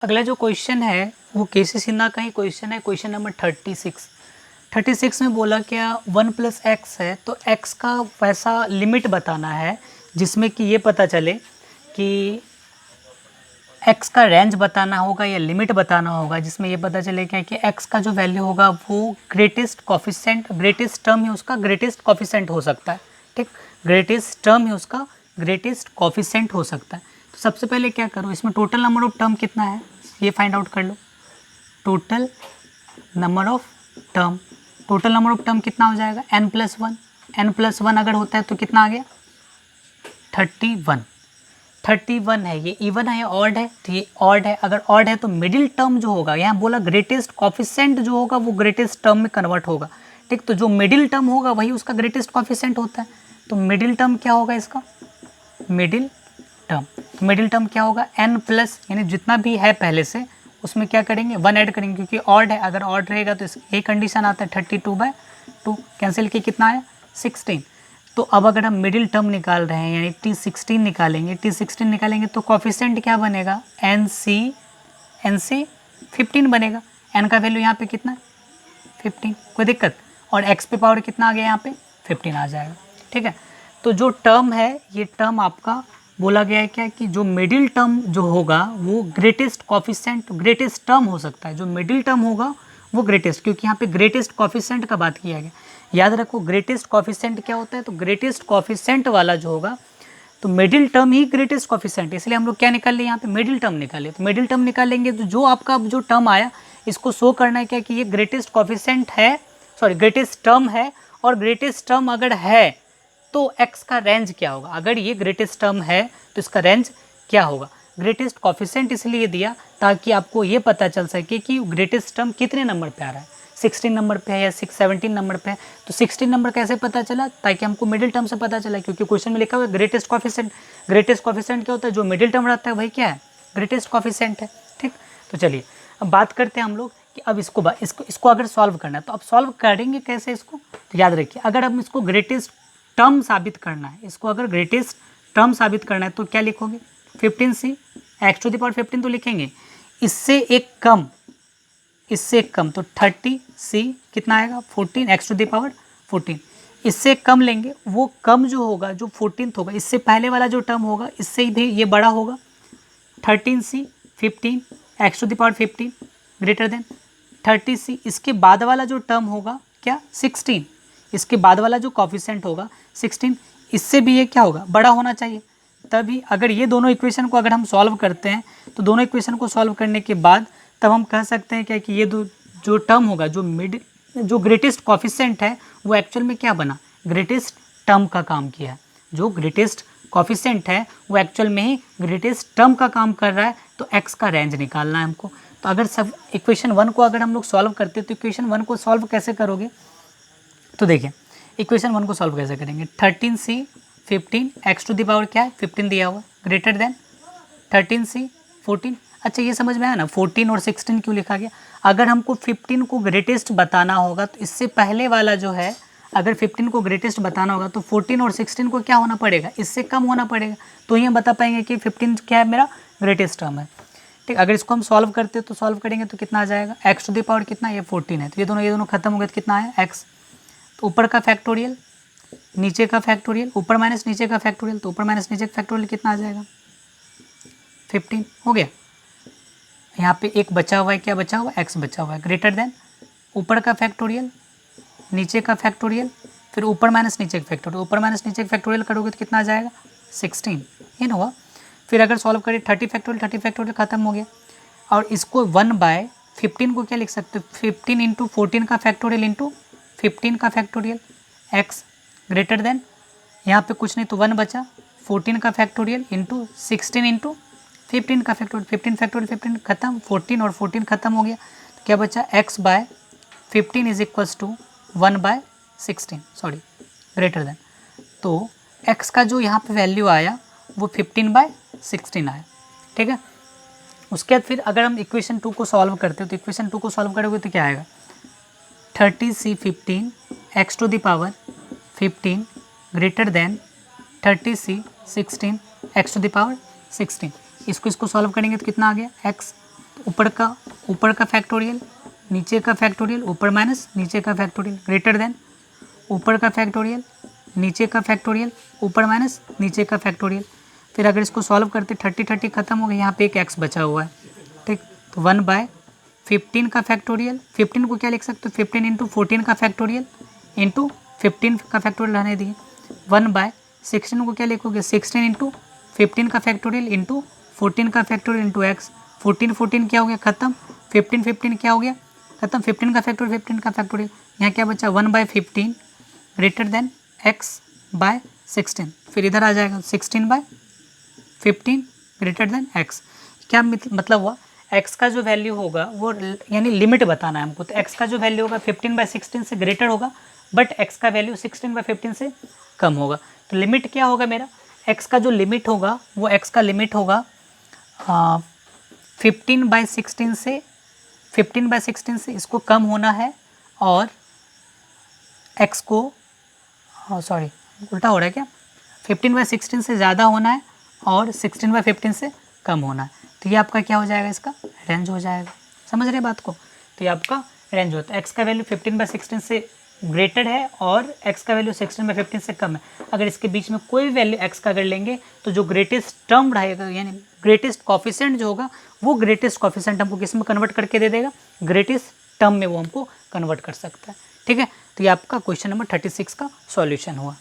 अगला जो क्वेश्चन है वो केसी सिन्हा का ही क्वेश्चन है, क्वेश्चन नंबर 36 में बोला क्या 1 + x है, तो x का वैसा लिमिट बताना है जिसमें कि ये पता चले कि x का रेंज बताना होगा या लिमिट बताना होगा, जिसमें ये पता चले क्या कि x का जो वैल्यू होगा वो ग्रेटेस्ट टर्म है उसका ग्रेटेस्ट कॉफिशेंट हो सकता है। ठीक, ग्रेटेस्ट टर्म है उसका ग्रेटेस्ट कॉफिशेंट हो सकता है। तो सबसे पहले क्या करो, इसमें टोटल नंबर ऑफ टर्म कितना है ये फाइंड आउट कर लो। टोटल नंबर ऑफ टर्म कितना हो जाएगा n+1 अगर होता है तो कितना आ गया 31 है। ये इवन है या ऑड है, तो ये ऑड है। अगर ऑड है तो मिडिल टर्म जो होगा, यहाँ बोला ग्रेटेस्ट कॉफिशेंट जो होगा वो ग्रेटेस्ट टर्म में कन्वर्ट होगा। ठीक, तो जो मिडिल टर्म होगा वही उसका ग्रेटेस्ट कॉफिशेंट होता है। तो मिडिल टर्म क्या होगा इसका, मिडिल टर्म क्या होगा n+, यानी जितना भी है पहले से उसमें क्या करेंगे 1 ऐड करेंगे, क्योंकि ऑड है। अगर ऑड रहेगा तो ये कंडीशन आता है 32/2 कैंसिल किया कितना है 16। तो अब अगर हम मिडिल टर्म निकाल रहे हैं यानी T16 निकालेंगे तो कॉफिशेंट क्या बनेगा NC 15 बनेगा। n का वैल्यू यहाँ पे कितना 15, कोई दिक्कत। और x पे पावर कितना आ गया यहाँ पे 15 आ जाएगा। ठीक है, तो जो टर्म है ये टर्म आपका बोला गया है क्या कि जो मिडिल टर्म जो होगा वो ग्रेटेस्ट टर्म हो सकता है। जो मिडिल टर्म होगा वो ग्रेटेस्ट, क्योंकि यहाँ पे ग्रेटेस्ट कॉफिशेंट का बात किया गया। याद रखो ग्रेटेस्ट कॉफिशेंट क्या होता है, तो ग्रेटेस्ट कॉफिशेंट वाला जो होगा तो मिडिल टर्म ही ग्रेटेस्ट कॉफिशेंट, इसलिए हम लोग क्या निकाल लिए यहाँ पे मिडिल टर्म निकाले। तो मिडिल टर्म निकालेंगे तो जो आपका जो टर्म आया इसको शो करना है क्या कि ये ग्रेटेस्ट कॉफिशेंट है, ग्रेटेस्ट टर्म है। और ग्रेटेस्ट टर्म अगर है तो x का रेंज क्या होगा, अगर ये ग्रेटेस्ट टर्म है तो इसका रेंज क्या होगा। ग्रेटेस्ट कॉफिशेंट इसलिए दिया ताकि आपको ये पता चल सके कि ग्रेटेस्ट टर्म कितने नंबर पे आ रहा है, 16 नंबर पे है या 17 नंबर पे है। तो 16 नंबर कैसे पता चला, ताकि हमको मिडिल टर्म से पता चला, क्योंकि क्वेश्चन में लिखा हुआ है ग्रेटेस्ट कॉफिशेंट क्या होता है, जो मिडिल टर्म रहता है वही क्या है ग्रेटेस्ट कॉफिशेंट है। ठीक, तो चलिए अब बात करते हैं हम लोग कि अब इसको अगर सॉल्व करना है तो अब सॉल्व करेंगे कैसे इसको। तो याद रखिए अगर हम इसको ग्रेटेस्ट टर्म साबित करना है, इसको अगर ग्रेटेस्ट टर्म साबित करना है तो क्या लिखोगे 15c x⁻15 तो लिखेंगे। इससे एक कम तो 30c कितना आएगा 14 x⁻14। इससे कम लेंगे, वो कम जो होगा जो 14th होगा, इससे पहले वाला जो टर्म होगा इससे भी ये बड़ा होगा 13c 15 x⁻15 greater than 30c। इसके बाद वाला जो टर्म होगा क्या 16, इसके बाद वाला जो कॉफिशेंट होगा 16, इससे भी ये क्या होगा बड़ा होना चाहिए। तभी अगर ये दोनों इक्वेशन को अगर हम सॉल्व करते हैं तो दोनों इक्वेशन को सॉल्व करने के बाद तब हम कह सकते हैं क्या कि ये जो टर्म होगा जो ग्रेटेस्ट कॉफिशेंट है वो एक्चुअल में क्या बना ग्रेटेस्ट टर्म का काम किया है। जो ग्रेटेस्ट कॉफिशेंट है वो एक्चुअल में ही ग्रेटेस्ट टर्म का काम कर रहा है। तो x का रेंज निकालना है हमको। तो अगर सब इक्वेशन 1 को अगर हम लोग सॉल्व करते हैं तो इक्वेशन 1 को सॉल्व कैसे करोगे, तो देखिए इक्वेशन 1 को सॉल्व कैसे करेंगे 13c 15 x⁻ क्या है 15 दिया हुआ ग्रेटर देन 13c 14। अच्छा ये समझ में आया ना 14 और 16 क्यों लिखा गया। अगर हमको 15 को ग्रेटेस्ट बताना होगा तो इससे पहले वाला जो है अगर 15 को ग्रेटेस्ट बताना होगा तो 14 और 16 को क्या होना पड़ेगा इससे कम होना पड़ेगा, तो ही हम बता पाएंगे कि 15 क्या है मेरा ग्रेटेस्ट टर्म है। ठीक, अगर इसको हम सॉल्व करते तो सॉल्व करेंगे तो कितना आ जाएगा x⁻ कितना ये 14 है, तो ये दोनों खत्म हो गए तो कितना है x। तो ऊपर का फैक्टोरियल नीचे का फैक्टोरियल, ऊपर माइनस नीचे का फैक्टोरियल, तो ऊपर माइनस नीचे का फैक्टोरियल कितना आ जाएगा 15 हो गया। यहाँ पे एक बचा हुआ है, क्या बचा हुआ है x बचा हुआ है ग्रेटर देन ऊपर का फैक्टोरियल नीचे का फैक्टोरियल, फिर ऊपर माइनस नीचे का फैक्टोरियल, ऊपर माइनस नीचे का फैक्टोरियल करोगे तो कितना आ जाएगा 16 ये ना हुआ। फिर अगर सॉल्व करें 30 फैक्टोरियल खत्म हो गया। और इसको 1/15 को क्या लिख सकते हो 15 इंटू 14 का फैक्टोरियल इंटू 15 का फैक्टोरियल x ग्रेटर देन यहाँ पे कुछ नहीं तो 1 बचा 14 का फैक्टोरियल इंटू 16 इंटू 15 का फैक्टोरियल 15 खत्म 14 और 14 खत्म हो गया, तो क्या बचा x/15 is equals to 1/16 greater than. तो x का जो यहाँ पे वैल्यू आया वो 15/16 आया। ठीक है, उसके बाद फिर अगर हम इक्वेशन 2 को सॉल्व करते हो तो इक्वेशन 2 को सॉल्व करोगे तो क्या आएगा 30c 15 x⁻15 greater than 30c 16 x⁻16। इसको सॉल्व करेंगे तो कितना आ गया x। ऊपर का फैक्टोरियल, नीचे का फैक्टोरियल, ऊपर माइनस नीचे का फैक्टोरियल, ग्रेटर देन ऊपर का फैक्टोरियल, नीचे का फैक्टोरियल, ऊपर माइनस नीचे का फैक्टोरियल। फिर अगर इसको सॉल्व करते 30 खत्म हो गया, यहाँ पे एक x बचा हुआ है, ठीक। तो 1/15 का फैक्टोरियल, 15 को क्या लिख सकते हो, 15 इंटू 14 का फैक्टोरियल इंटू 15 का फैक्टोरियल रहने दिए। 1/16 को क्या लिखोगे, 16 इंटू 15 का फैक्टोरियल इंटू 14 का फैक्टोरियल इंटू एक्स। 14 क्या हो गया खत्म, 15 क्या हो गया खत्म, 15 का फैक्टोरियल 15 का फैक्टोरियल। यहाँ क्या बचा 1/15 ग्रेटर देन x/16। फिर इधर आ जाएगा 16/15 ग्रेटर देन x। क्या मतलब हुआ, x का जो वैल्यू होगा वो यानी लिमिट बताना है हमको। तो x का जो वैल्यू होगा 15/16 से ग्रेटर होगा, बट x का वैल्यू 16/15 से कम होगा। तो लिमिट क्या होगा मेरा, x का जो लिमिट होगा वो x का लिमिट होगा 15/16 से इसको कम होना है, और x को सॉरी उल्टा हो रहा है क्या, 15/16 से ज़्यादा होना है और 16/15 से कम होना है। तो ये आपका क्या हो जाएगा, इसका रेंज हो जाएगा। समझ रहे बात को। तो ये आपका रेंज होता है, x का वैल्यू 15/16 से ग्रेटर है और x का वैल्यू 16/15 से कम है। अगर इसके बीच में कोई वैल्यू x का अगर लेंगे तो जो ग्रेटेस्ट टर्म रहेगा यानी ग्रेटेस्ट कॉफिशेंट जो होगा वो ग्रेटेस्ट कॉफिशेंट हमको किस में कन्वर्ट करके दे देगा, ग्रेटेस्ट टर्म में वो हमको कन्वर्ट कर सकता है। ठीक है, तो ये आपका क्वेश्चन नंबर 36 का सॉल्यूशन हुआ।